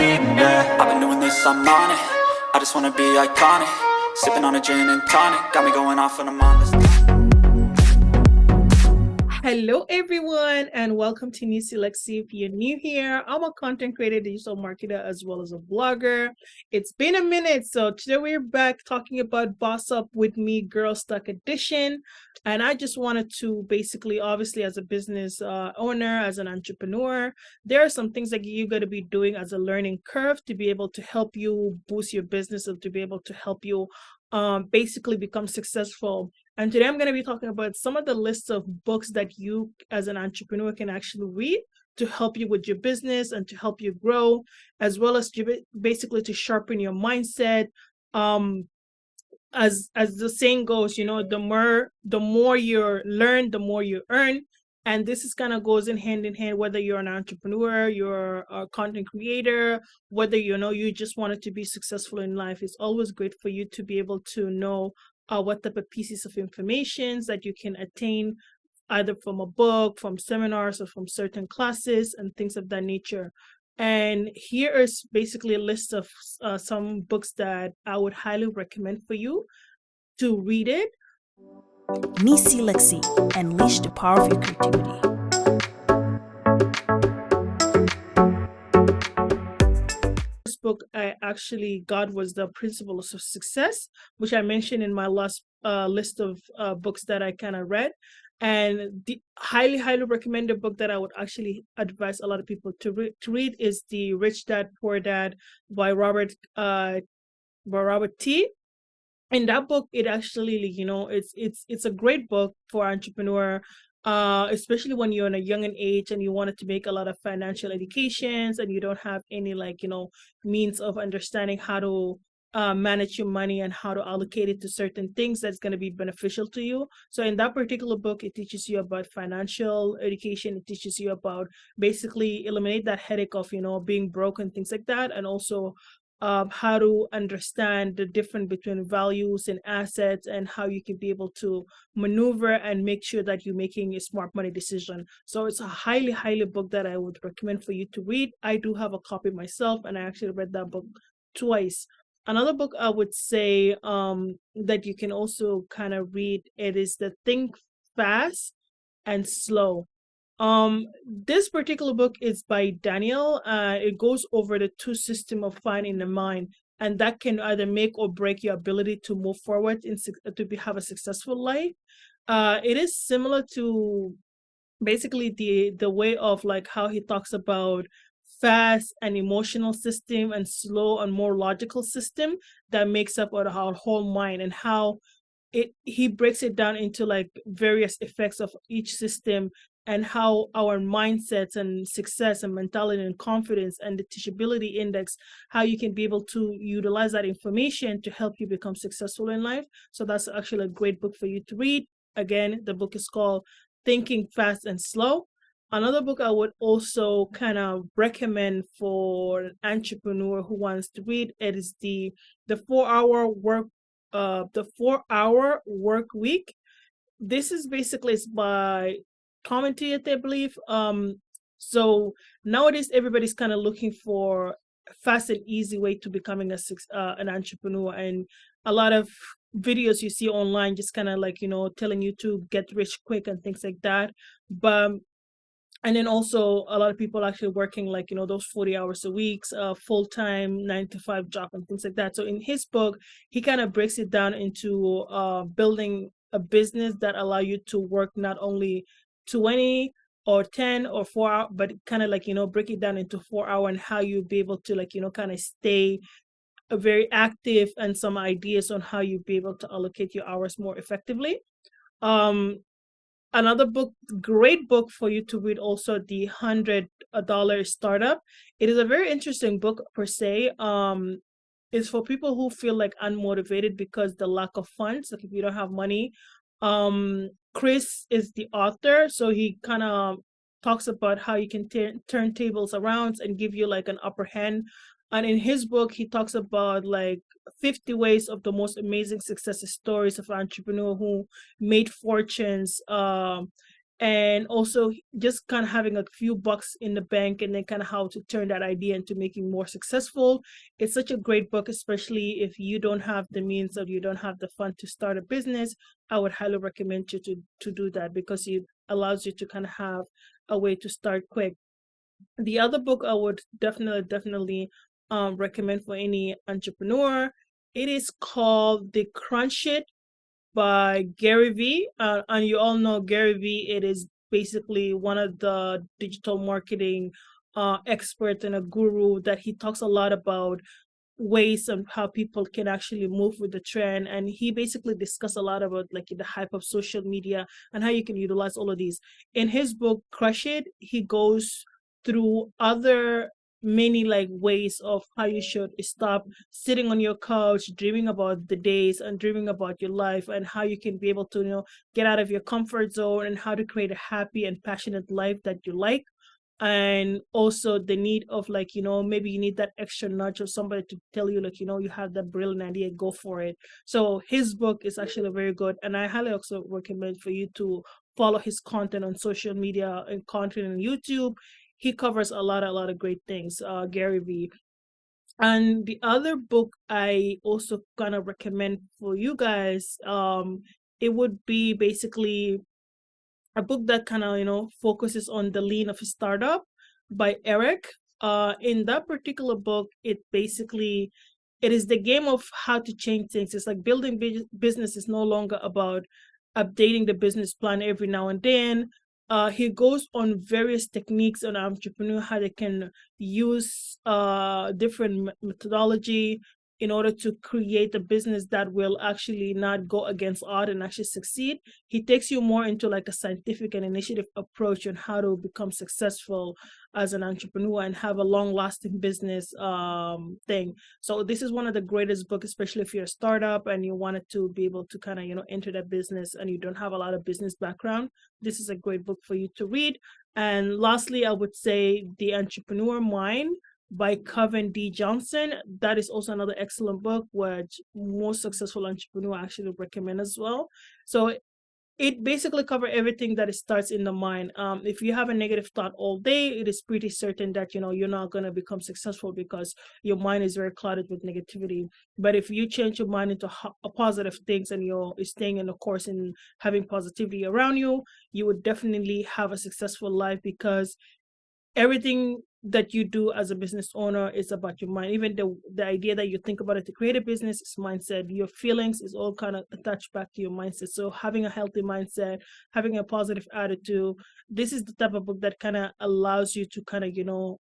scene, yeah. I've been doing this, I'm on it. I just wanna be iconic. Sipping on a gin and tonic, got me going off when I'm on this. Hello, everyone, and welcome to Neecee Lexy. If you're new here, I'm a content creator, digital marketer, as well as a blogger. It's been a minute, so today we're back talking about Boss Up with Me Girl Stuck Edition. And I just wanted to basically, obviously, as a business owner, as an entrepreneur, there are some things that you got to be doing as a learning curve to be able to help you boost your business and to be able to help you basically become successful. And today I'm going to be talking about some of the lists of books that you as an entrepreneur can actually read to help you with your business and to help you grow, as well as to basically to sharpen your mindset. As the saying goes, the more you learn, the more you earn. And this is kind of goes in hand, whether you're an entrepreneur, you're a content creator, whether you just wanted to be successful in life. It's always great for you to be able to know what type of pieces of information that you can attain either from a book, from seminars, or from certain classes and things of that nature. And here is basically a list of some books that I would highly recommend for you to read it. Neecee Lexy, unleash the power of your creativity. Book I actually got was The Principles of Success, which I mentioned in my last list of books that I kind of read. And the highly recommended book that I would actually advise a lot of people to read is The Rich Dad Poor Dad by Robert T. In that book, it actually, it's a great book for entrepreneur, especially when you're in a young age and you wanted to make a lot of financial educations and you don't have any means of understanding how to manage your money and how to allocate it to certain things that's going to be beneficial to you. So in that particular book, it teaches you about financial education. It teaches you about basically eliminate that headache of being broke and things like that, and also how to understand the difference between values and assets and how you can be able to maneuver and make sure that you're making a smart money decision. So it's a highly book that I would recommend for you to read. I do have a copy myself, and I actually read that book twice. Another book I would say that you can also kind of read, it is the Think Fast and Slow. This particular book is by Daniel. It goes over the two system of finding the mind, and that can either make or break your ability to move forward have a successful life. It is similar to basically the way of like how he talks about fast and emotional system and slow and more logical system that makes up our whole mind, and how he breaks it down into like various effects of each system, and how our mindsets and success and mentality and confidence and the teachability index, how you can be able to utilize that information to help you become successful in life. So that's actually a great book for you to read. Again, the book is called Thinking Fast and Slow. Another book I would also kind of recommend for an entrepreneur who wants to read, it is the 4-hour work the 4-hour work week. This is basically by commented, I believe. So nowadays everybody's kind of looking for a fast and easy way to becoming an entrepreneur, and a lot of videos you see online just kind of telling you to get rich quick and things like that. But and then also a lot of people actually working those 40 hours a week, full-time 9 to 5 job and things like that. So in his book, he kind of breaks it down into building a business that allow you to work not only 20 or 10 or 4 hours, but kind of break it down into 4 hours, and how you be able to kind of stay very active, and some ideas on how you be able to allocate your hours more effectively. Another book, great book for you to read, also the $100 Startup. It is a very interesting book per se. It's for people who feel like unmotivated because the lack of funds, like if you don't have money. Chris is the author, so he kind of talks about how you can turn tables around and give you like an upper hand. And in his book, he talks about like 50 ways of the most amazing success stories of entrepreneurs who made fortunes and also just kind of having a few bucks in the bank and then kind of how to turn that idea into making more successful. It's such a great book, especially if you don't have the means or you don't have the fund to start a business. I would highly recommend you to do that because it allows you to kind of have a way to start quick. The other book I would definitely recommend for any entrepreneur, it is called The Crunch It by Gary Vee. And you all know Gary Vee, it is basically one of the digital marketing experts and a guru that he talks a lot about ways of how people can actually move with the trend. And he basically discussed a lot about like the hype of social media and how you can utilize all of these. In his book, Crush It, he goes through other many like ways of how you should stop sitting on your couch dreaming about the days and dreaming about your life, and how you can be able to get out of your comfort zone and how to create a happy and passionate life that you like. And also the need of like maybe you need that extra nudge of somebody to tell you like you have that brilliant idea, go for it. So his book is actually very good, and I highly also recommend for you to follow his content on social media and content on YouTube. He covers a lot of great things, Gary Vee. And the other book I also kind of recommend for you guys, it would be basically a book that kind of focuses on the lean of a startup by Eric. In that particular book, it is the game of how to change things. It's like building business is no longer about updating the business plan every now and then. He goes on various techniques on entrepreneur, how they can use different methodology in order to create a business that will actually not go against odds and actually succeed. He takes you more into like a scientific and initiative approach on how to become successful as an entrepreneur and have a long-lasting business thing. So this is one of the greatest books, especially if you're a startup and you wanted to be able to kind of enter that business and you don't have a lot of business background. This is a great book for you to read. And lastly, I would say The Entrepreneur Mind by Kevin D. Johnson. That is also another excellent book, which most successful entrepreneurs actually recommend as well. So it basically covers everything that it starts in the mind. If you have a negative thought all day, it is pretty certain that you're not going to become successful because your mind is very clouded with negativity. But if you change your mind into positive things and you're staying in the course and having positivity around you, you would definitely have a successful life, because everything that you do as a business owner is about your mind. Even the idea that you think about it to create a business is mindset. Your feelings is all kind of attached back to your mindset. So having a healthy mindset, having a positive attitude, this is the type of book that kind of allows you to kind of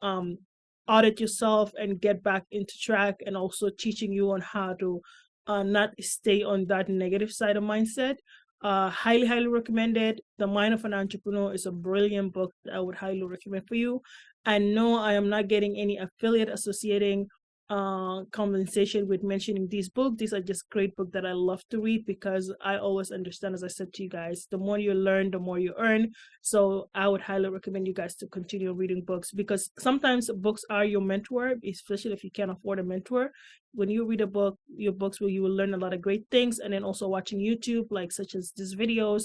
audit yourself and get back into track, and also teaching you on how to not stay on that negative side of mindset. Highly recommended. The Mind of an Entrepreneur is a brilliant book that I would highly recommend for you. And no, I am not getting any affiliate associating compensation with mentioning these books. These are just great books that I love to read, because I always understand, as I said to you guys, the more you learn, the more you earn. So I would highly recommend you guys to continue reading books, because sometimes books are your mentor, especially if you can't afford a mentor. When you read a book, your books you will learn a lot of great things. And then also watching YouTube, like such as these videos,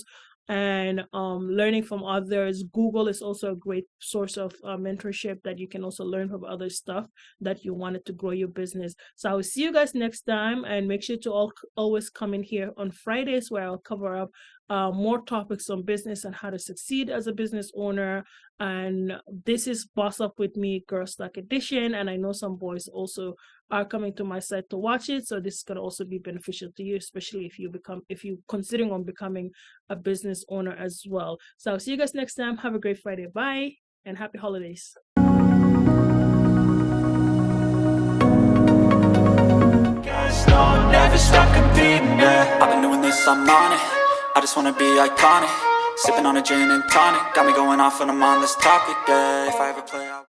and learning from others. Google is also a great source of mentorship that you can also learn from other stuff that you wanted to grow your business. So I will see you guys next time, and make sure to always come in here on Fridays, where I'll cover up more topics on business and how to succeed as a business owner. And this is Boss Up With Me Girl Stack Edition, and I know some boys also are coming to my site to watch it. So this is going to also be beneficial to you, especially if you considering on becoming a business owner as well. So I'll see you guys next time. Have a great Friday. Bye, and happy holidays. No, never stop competing, yeah. I've been doing this, I'm on it. I just wanna be iconic. Sipping on a gin and tonic, got me going off when I'm on this topic, yeah. If I ever play out